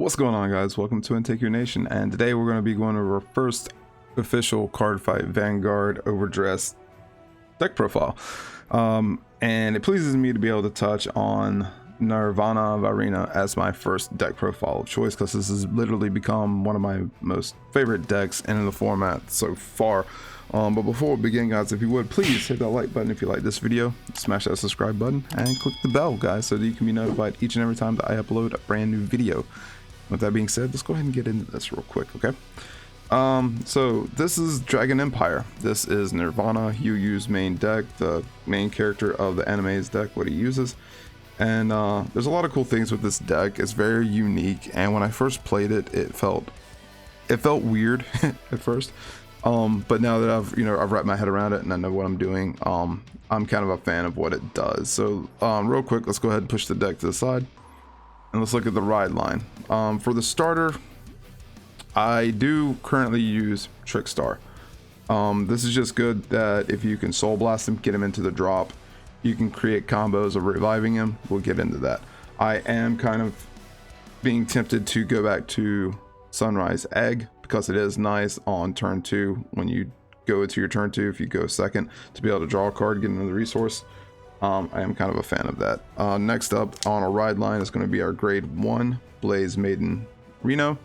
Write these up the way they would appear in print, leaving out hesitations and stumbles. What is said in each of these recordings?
What's going on, guys? Welcome to Anteiku Nation, and today we're going to be going over our first official Cardfight Vanguard Overdress deck profile. And it pleases me to be able to touch on Nirvana Varina as my first deck profile of choice, because this has literally become one of my most favorite decks in the format so far. But before we begin, guys, if you would, please hit that like button if you like this video, smash that subscribe button, and click the bell, guys, so that you can be notified each and every time that I upload a brand new video. With that being said, let's go ahead and get into this real quick, okay? So this is Dragon Empire. This is Nirvana, Yu's main deck, the main character of the anime's deck, what he uses. And there's a lot of cool things with this deck. It's very unique, and when I first played it, it felt weird at first. But now that I've wrapped my head around it and I know what I'm doing, I'm kind of a fan of what it does. So real quick, let's go ahead and push the deck to the side and let's look at the ride line. For the starter, I do currently use Trickstar. This is just good that if you can Soul Blast him, get him into the drop, you can create combos of reviving him. We'll get into that. I am kind of being tempted to go back to Sunrise Egg, because it is nice on turn 2 when you go into your turn 2, if you go second, to be able to draw a card, get another resource. I am kind of a fan of that. Next up on our ride line is going to be our grade 1 Blaze Maiden Reno.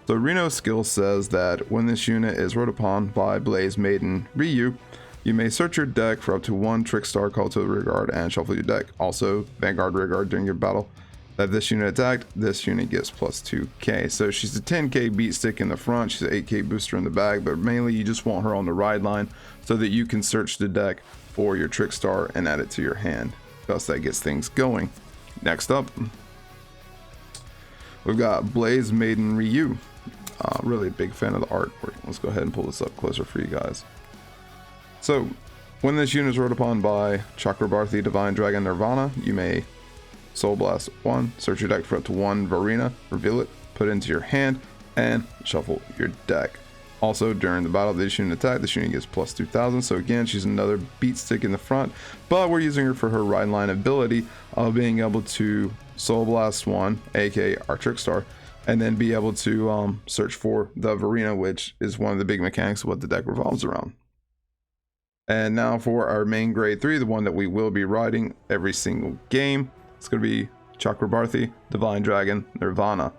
The Reno skill says that when this unit is rode upon by Blaze Maiden Ryu, you may search your deck for up to 1 Trickstar called to the rearguard and shuffle your deck. Also, Vanguard rearguard during your battle that this unit attacked, this unit gets plus 2k. So she's a 10k beat stick in the front, she's an 8k booster in the back, but mainly you just want her on the ride line so that you can search the deck for your Trickstar and add it to your hand, thus that gets things going. Next up, we've got Blaze Maiden Ryu. Really a big fan of the artwork. Let's go ahead and pull this up closer for you guys. So when this unit is rode upon by Chakrabarthi Divine Dragon Nirvana, you may Soul Blast 1, search your deck for up to 1 Varina, reveal it, put it into your hand, and shuffle your deck. Also, during the battle of this unit attack, this unit gets plus 2000, so again, she's another beat stick in the front, but we're using her for her ride line ability of being able to Soul Blast 1, aka our Trickstar, and then be able to search for the Varina, which is one of the big mechanics of what the deck revolves around. And now for our main grade 3, the one that we will be riding every single game. It's going to be Chakrabarthi Divine Dragon Nirvana.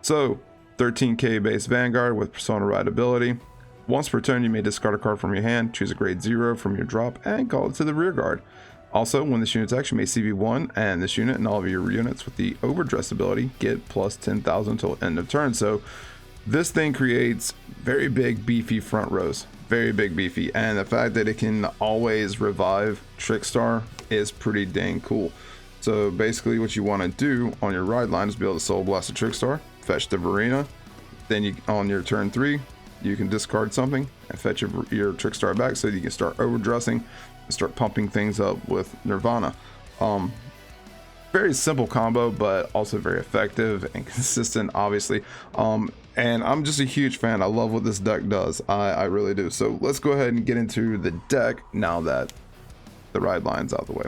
So 13k base Vanguard with Persona Ride ability. Once per turn, you may discard a card from your hand, choose a grade 0 from your drop, and call it to the rear guard. Also, when this unit attacks, you may CV1, and this unit and all of your units with the Overdress ability get plus 10,000 until end of turn. So this thing creates very big beefy front rows, very big beefy, and the fact that it can always revive Trickstar is pretty dang cool. So basically what you want to do on your ride line is be able to Soul Blast a Trickstar, fetch the Varina, then you, on your turn 3, you can discard something and fetch your Trickstar back so you can start overdressing and start pumping things up with Nirvana. Very simple combo, but also very effective and consistent, obviously. And I'm just a huge fan. I love what this deck does. I really do. So let's go ahead and get into the deck now that the ride line's out of the way.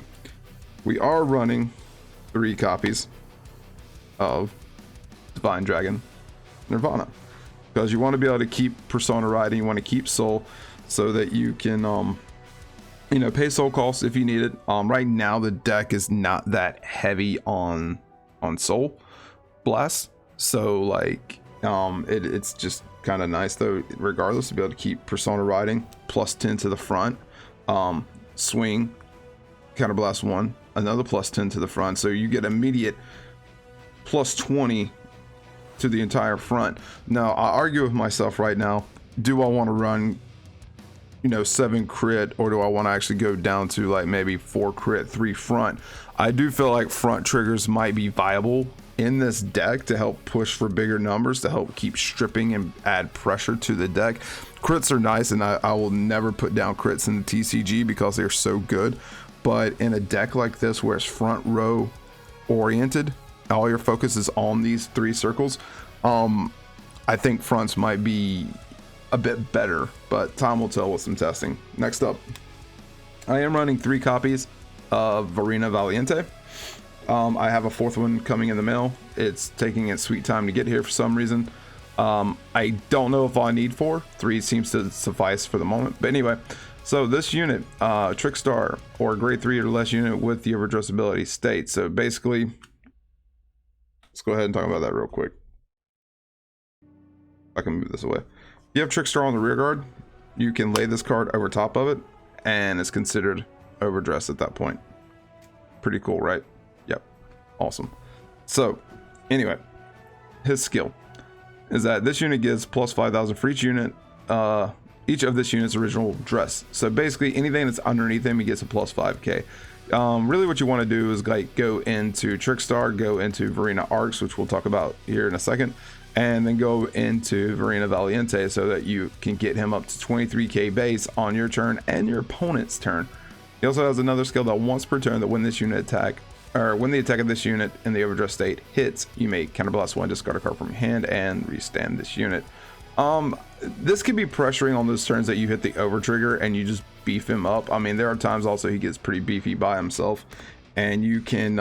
We are running 3 copies of Divine Dragon Nirvana, because you want to be able to keep Persona riding, you want to keep Soul, so that you can pay Soul costs if you need it. Right now the deck is not that heavy on Soul Blast, so like it's just kind of nice though, regardless, to be able to keep Persona riding, plus 10 to the front, swing, counter blast 1, another plus 10 to the front, so you get immediate plus 20 to the entire front. Now I argue with myself right now, do I want to run 7 crit, or do I want to actually go down to like maybe 4 crit 3 front? I do feel like front triggers might be viable in this deck to help push for bigger numbers, to help keep stripping and add pressure to the deck. Crits are nice, and I will never put down crits in the TCG because they're so good, but in a deck like this where it's front row oriented, all your focus is on these 3 circles, I think fronts might be a bit better, but time will tell with some testing. Next up, I am running 3 copies of Varina Valiente. I have a fourth one coming in the mail. It's taking its sweet time to get here for some reason. I don't know if I need 4. 3 seems to suffice for the moment. But anyway, so this unit, Trickstar, or grade 3 or less unit with the overdress ability states. So basically, let's go ahead and talk about that real quick. I can move this away. If you have Trickstar on the rear guard, you can lay this card over top of it, and it's considered overdress at that point. Pretty cool, right? Yep. Awesome. So, anyway, his skill is that this unit gives plus 5,000 for each unit, each of this unit's original dress. So basically, anything that's underneath him, he gets a plus 5k. Really what you want to do is like go into Trickstar, go into Verena Arcs, which we'll talk about here in a second, and then go into Verena Valiente so that you can get him up to 23k base on your turn and your opponent's turn. He also has another skill that once per turn that when this unit attack, or when the attack of this unit in the overdress state hits, you may counterblast 1, discard a card from your hand, and restand this unit. This can be pressuring on those turns that you hit the over trigger and you just beef him up. I mean, there are times also he gets pretty beefy by himself, and you can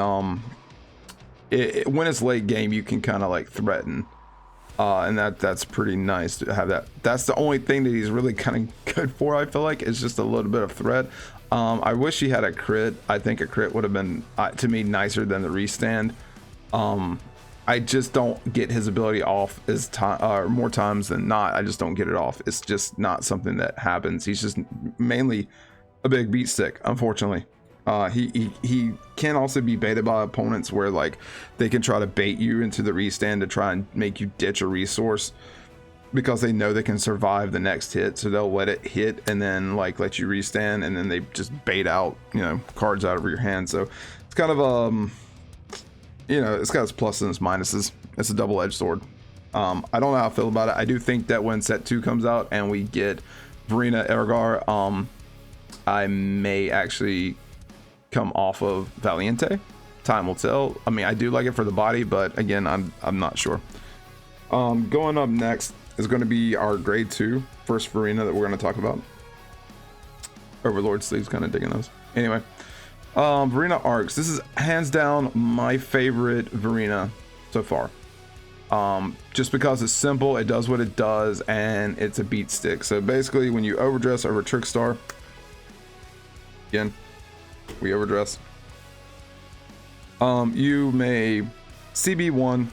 when it's late game, you can kind of like threaten, and that's pretty nice to have that. That's the only thing that he's really kind of good for, I feel like. It's just a little bit of threat. I wish he had a crit. I think a crit would have been to me nicer than the restand. I just don't get his ability off as more times than not. I just don't get it off. It's just not something that happens. He's just mainly a big beat stick, unfortunately. He can also be baited by opponents where like they can try to bait you into the restand to try and make you ditch a resource because they know they can survive the next hit, so they'll let it hit and then like let you restand, and then they just bait out, you know, cards out of your hand. So it's kind of you know, it's got its pluses and its minuses. It's a double-edged sword. I don't know how I feel about it. I do think that when set 2 comes out and we get Verena Ergar, I may actually come off of Valiente. Time will tell. I mean, I do like it for the body, but again, I'm not sure. Going up next is going to be our grade 2 first Verena that we're going to talk about. Overlord Sleeve's kind of digging those. Anyway. Verena Arcs. This is hands down my favorite Verena so far. Just because it's simple, it does what it does, and it's a beat stick. So basically, when you overdress over Trickstar, again, we overdress. You may CB1,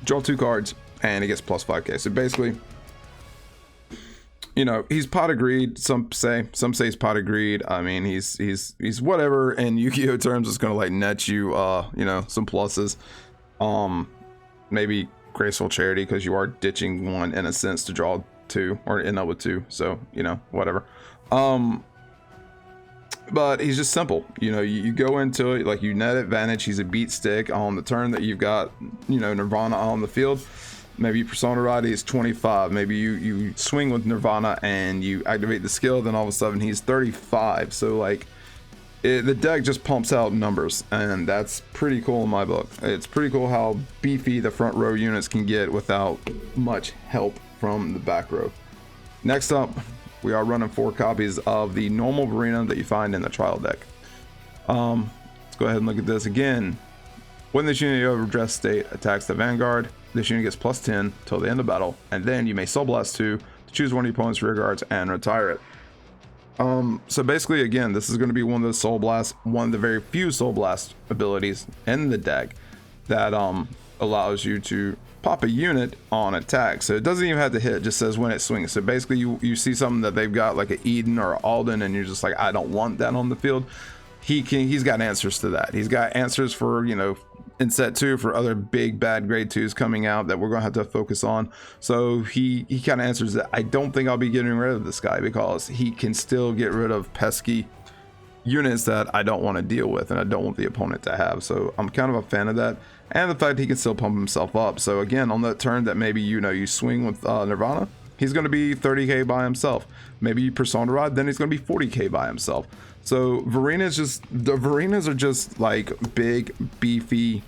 draw 2 cards, and it gets plus 5k. So basically, you know, he's pot agreed. Some say he's pot agreed. I mean, he's whatever. In Yu-Gi-Oh terms, it's gonna like net you, you know, some pluses. Maybe graceful charity because you are ditching 1 in a sense to draw 2 or end up with 2. So you know, whatever. But he's just simple. You know, you go into it like you net advantage. He's a beat stick on the turn that you've got, you know, Nirvana on the field. Maybe you Persona Ride, he's 25. Maybe you swing with Nirvana and you activate the skill, then all of a sudden he's 35. So like the deck just pumps out numbers, and that's pretty cool in my book. It's pretty cool how beefy the front row units can get without much help from the back row. Next up, we are running 4 copies of the normal Verena that you find in the trial deck. Let's go ahead and look at this again. When this unit overdress state attacks the Vanguard, this unit gets plus 10 till the end of battle, and then you may Soul Blast 2 to choose one of your opponent's rear guards and retire it. So basically, again, this is going to be one of the Soul Blasts, one of the very few Soul Blast abilities in the deck that allows you to pop a unit on attack. So it doesn't even have to hit, it just says when it swings. So basically, you see something that they've got like an Eden or Alden, and you're just like, I don't want that on the field. He's got answers to that. He's got answers for, you know, in set 2 for other big bad grade 2s coming out that we're gonna have to focus on. So he kind of answers that. I don't think I'll be getting rid of this guy because he can still get rid of pesky units that I don't want to deal with and I don't want the opponent to have. So I'm kind of a fan of that, and the fact he can still pump himself up. So again, on that turn that maybe, you know, you swing with Nirvana, he's going to be 30k by himself. Maybe you Persona Rod, then he's going to be 40k by himself. So the Verenas are just like big beefy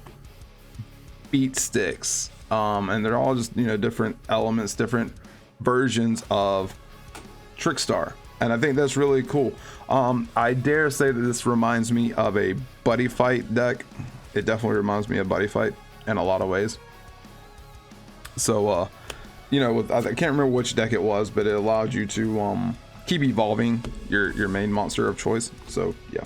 beat sticks, and they're all just, you know, different elements, different versions of Trickstar, and I think that's really cool. I dare say that this reminds me of a buddy fight deck It definitely reminds me of Buddy Fight in a lot of ways. So you know, I can't remember which deck it was, but it allowed you to keep evolving your main monster of choice. So yeah.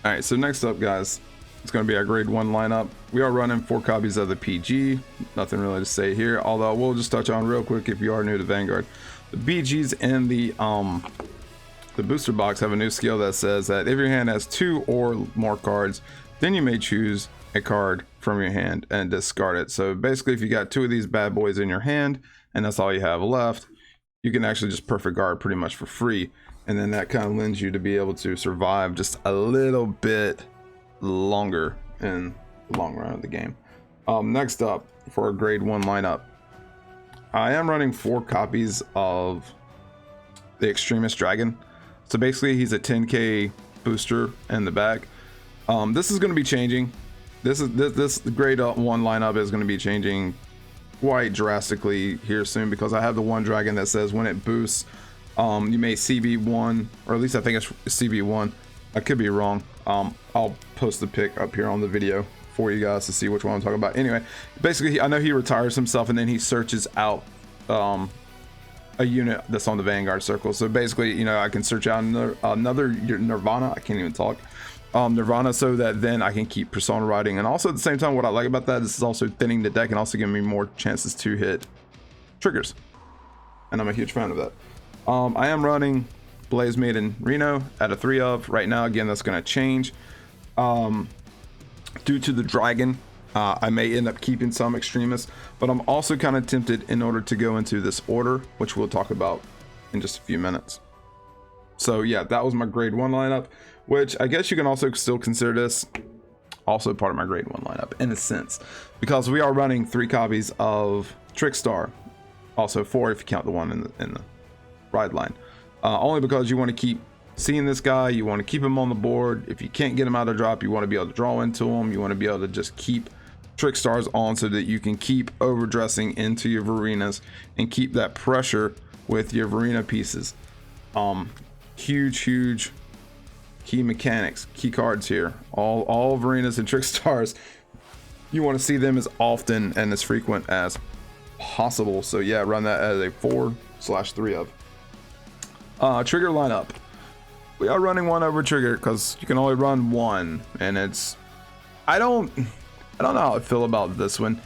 All right, so next up, guys, it's going to be our grade 1 lineup. We are running 4 copies of the PG. Nothing really to say here, although we'll just touch on real quick if you are new to Vanguard. The BGs and the booster box have a new skill that says that if your hand has 2 or more cards, then you may choose a card from your hand and discard it. So basically, if you got 2 of these bad boys in your hand and that's all you have left, you can actually just perfect guard pretty much for free. And then that kind of lends you to be able to survive just a little bit longer in the long run of the game. Next up, for a grade 1 lineup, I am running 4 copies of the Extremist Dragon. So basically, he's a 10k booster in the back. This is going to be changing. This grade 1 lineup is going to be changing quite drastically here soon, because I have the one dragon that says when it boosts, you may CB1, or at least I think it's CB1. I could be wrong. I'll post the pic up here on the video for you guys to see which one I'm talking about. Anyway, basically, I know he retires himself and then he searches out a unit that's on the Vanguard circle. So basically, you know, I can search out another Nirvana. I can't even talk. Nirvana, so that then I can keep persona riding. And also at the same time, what I like about that, this is also thinning the deck and also giving me more chances to hit triggers. And I'm a huge fan of that. I am running Blaze Maiden Reno at a 3 of right now. Again, that's going to change due to the dragon. I may end up keeping some extremists, but I'm also kind of tempted in order to go into this order, which we'll talk about in just a few minutes. So yeah, that was my grade 1 lineup, which I guess you can also still consider this also part of my grade 1 lineup in a sense, because we are running 3 copies of Trickstar, also 4 if you count the one in the ride line, only because you want to keep seeing this guy, you want to keep him on the board. If you can't get him out of drop, you want to be able to draw into him, you want to be able to just keep Trickstars on so that you can keep overdressing into your Varenas and keep that pressure with your Varena pieces. Huge key mechanics, key cards here. All Varenas and Trickstars, you want to see them as often and as frequent as possible. So yeah, run that as a 4/3 of. Trigger lineup. We are running 1 over trigger because you can only run 1, and it's I don't know how I feel about this one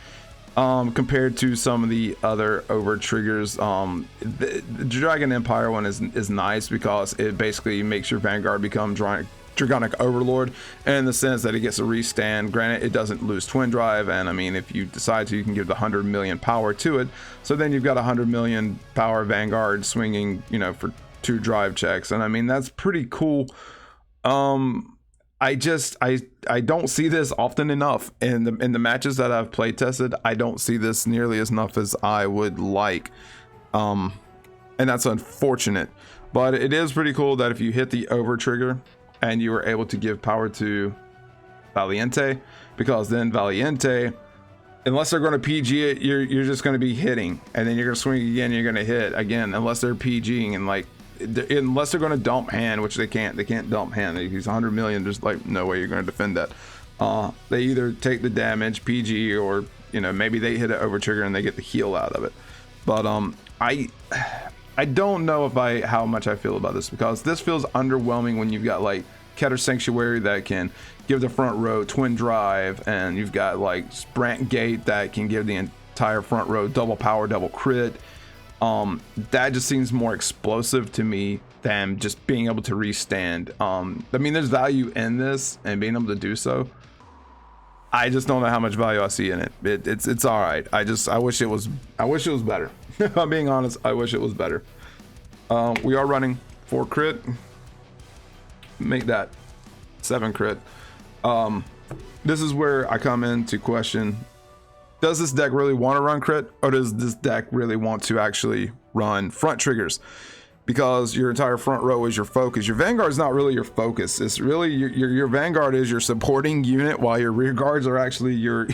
compared to some of the other over triggers. The Dragon Empire one is nice because it basically makes your Vanguard become Dragonic Overlord in the sense that it gets a restand. Granted, it doesn't lose twin drive, and I mean, if you decide to, you can give the 100 million power to it, so then you've got 100 million power Vanguard swinging, you know, for 2 drive checks, and I mean, that's pretty cool. I don't see this often enough in the matches that I've play tested. I don't see this nearly as enough as I would like, and that's unfortunate. But it is pretty cool that if you hit the over trigger and you are able to give power to Valiente, because then Valiente, unless they're going to PG it, you're just going to be hitting, and then you're going to swing again, you're going to hit again, unless they're PGing, and like, unless they're going to dump hand, which they can't dump hand. He's 100 million, there's like no way you're going to defend that. They either take the damage PG, or you know, maybe they hit it over trigger and they get the heal out of it. But I don't know how much I feel about this, because this feels underwhelming when you've got like Keter Sanctuary that can give the front row twin drive, and you've got like Sprint Gate that can give the entire front row double power, double crit. That just seems more explosive to me than just being able to restand. I mean, there's value in this and being able to do so. I just don't know how much value I see in it. It's all right. I wish it was better. If I'm being honest, I wish it was better. We are running 4 crit. Make that 7 crit. This is where I come in to question, does this deck really want to run crit, or does this deck really want to actually run front triggers? Because your entire front row is your focus. Your Vanguard is not really your focus. It's really your Vanguard is your supporting unit, while your rear guards are actually your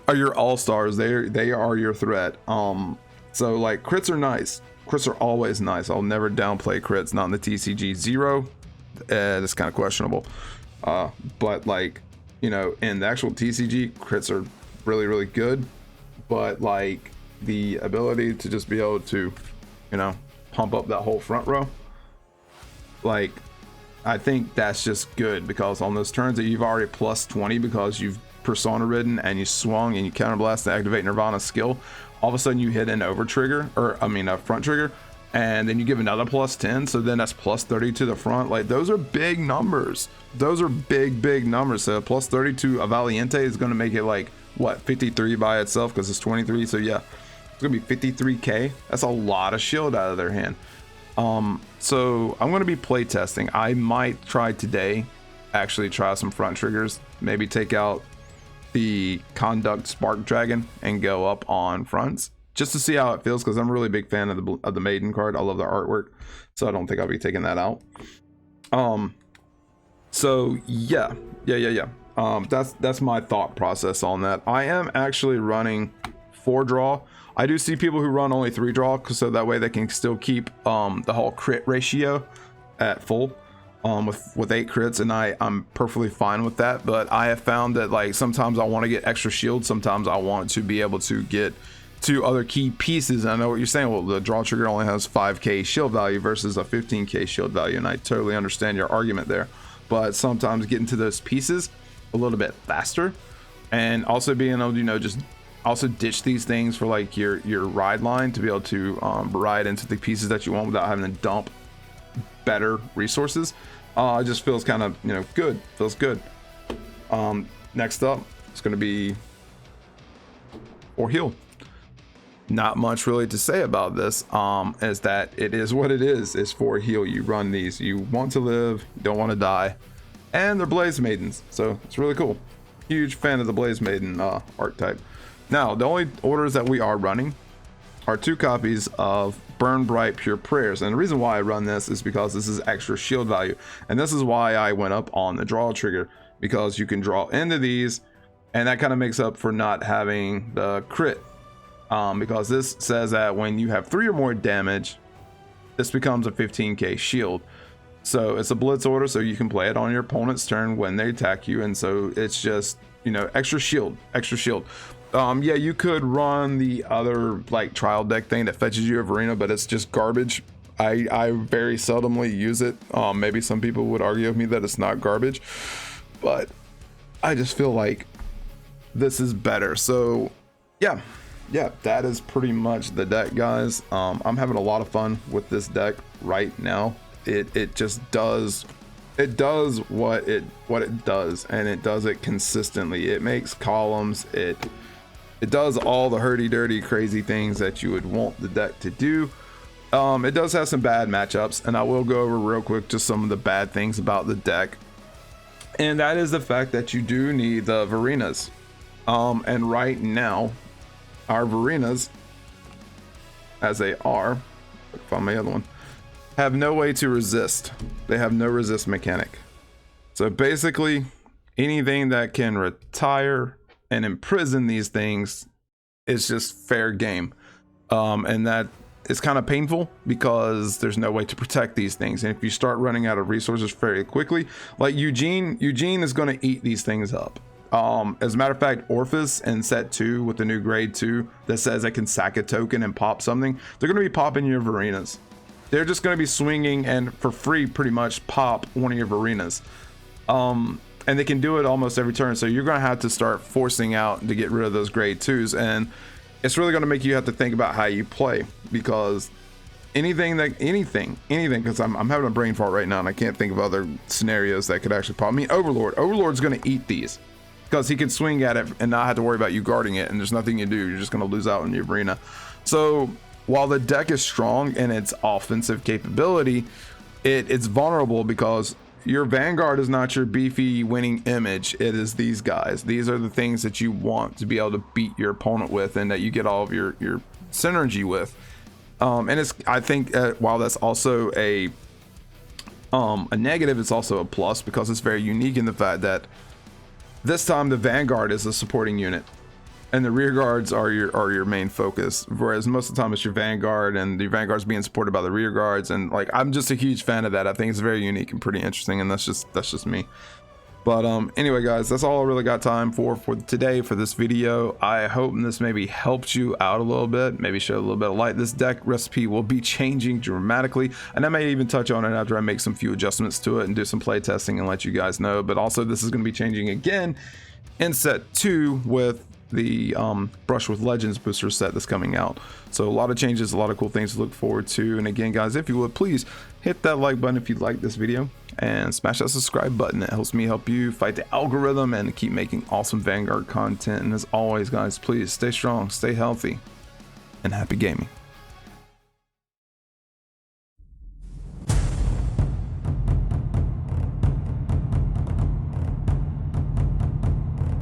all-stars. They are your threat. So like, crits are nice. Crits are always nice. I'll never downplay crits. Not in the TCG 0. That's kind of questionable. But like, you know, in the actual TCG, crits are really good, but like the ability to just be able to, you know, pump up that whole front row, like I think that's just good, because on those turns that you've already plus 20 because you've persona ridden and you swung and you counterblast to activate Nirvana's skill, all of a sudden you hit an over trigger, or I mean a front trigger, and then you give another plus 10, so then that's plus 30 to the front. Like those are big numbers. Those are big numbers. So plus 30 to a Valiente is going to make it like what, 53 by itself, because it's 23. So yeah, it's gonna be 53k. That's a lot of shield out of their hand. So I'm going to be play testing. I might try today, actually try some front triggers, maybe take out the Conduct Spark Dragon and go up on fronts just to see how it feels, because I'm a really big fan of the Maiden card. I love the artwork, so I don't think I'll be taking that out. So yeah. That's my thought process on that. I am actually running 4 draw. I do see people who run only 3 draw, so that way they can still keep the whole crit ratio at full with 8 crits, and I'm perfectly fine with that. But I have found that like sometimes I want to get extra shield, sometimes I want to be able to get to other key pieces. And I know what you're saying, well, the draw trigger only has 5k shield value versus a 15k shield value, and I totally understand your argument there. But sometimes getting to those pieces a little bit faster, and also being able to, you know, just also ditch these things for like your ride line to be able to ride into the pieces that you want without having to dump better resources. It just feels kind of, you know, good. Feels good. Next up, it's going to be or heal. Not much really to say about this, is that it is what it is. It's for heal. You run these. You want to live, you don't want to die, and they're Blaze Maidens, so it's really cool. Huge fan of the Blaze Maiden archetype. Now, the only orders that we are running are 2 copies of Burn Bright Pure Prayers, and the reason why I run this is because this is extra shield value, and this is why I went up on the draw trigger, because you can draw into these, and that kind of makes up for not having the crit, because this says that when you have 3 or more damage, this becomes a 15k shield. So it's a blitz order, so you can play it on your opponent's turn when they attack you, and so it's just, you know, extra shield. Yeah, you could run the other like trial deck thing that fetches you a Verena, but it's just garbage. I very seldomly use it. Maybe some people would argue with me that it's not garbage, but I just feel like this is better. So yeah, that is pretty much the deck, guys. I'm having a lot of fun with this deck right now. It just does what it does, and it does it consistently. It makes columns. It does all the dirty crazy things that you would want the deck to do. It does have some bad matchups, and I will go over real quick just some of the bad things about the deck, and that is the fact that you do need the Verenas, and right now our Verenas, as they are, find my other one, have no way to resist. They have no resist mechanic. So basically anything that can retire and imprison these things is just fair game, and that is kind of painful because there's no way to protect these things, and if you start running out of resources very quickly, like Eugene is going to eat these things up. As a matter of fact, Orphis in set 2 with the new grade 2 that says I can sack a token and pop something, they're going to be popping your Verenas. They're just going to be swinging and for free pretty much pop one of your Verenas. And they can do it almost every turn, so you're going to have to start forcing out to get rid of those grade 2s, and it's really going to make you have to think about how you play, because anything, because I'm having a brain fart right now and I can't think of other scenarios that could actually pop. I mean, Overlord's going to eat these because he can swing at it and not have to worry about you guarding it, and there's nothing you do. You're just going to lose out in your arena. So while the deck is strong in its offensive capability, it's vulnerable because your Vanguard is not your beefy winning image. It is these guys. These are the things that you want to be able to beat your opponent with, and that you get all of your synergy with. And it's, I think, while that's also a negative, it's also a plus because it's very unique in the fact that this time the Vanguard is a supporting unit, and the rear guards are your main focus, whereas most of the time it's your Vanguard, and the Vanguard's being supported by the rear guards. And like, I'm just a huge fan of that. I think it's very unique and pretty interesting, and that's just me. But anyway, guys, that's all I really got time for today for this video. I hope this maybe helped you out a little bit, maybe shed a little bit of light. This deck recipe will be changing dramatically, and I may even touch on it after I make some few adjustments to it and do some play testing and let you guys know. But also, this is going to be changing again in set 2 with the Brush with Legends booster set that's coming out. So a lot of changes, a lot of cool things to look forward to. And again, guys, if you would please hit that like button if you like this video, and smash that subscribe button. It helps me help you fight the algorithm and keep making awesome Vanguard content. And as always, guys, please stay strong, stay healthy, and happy gaming.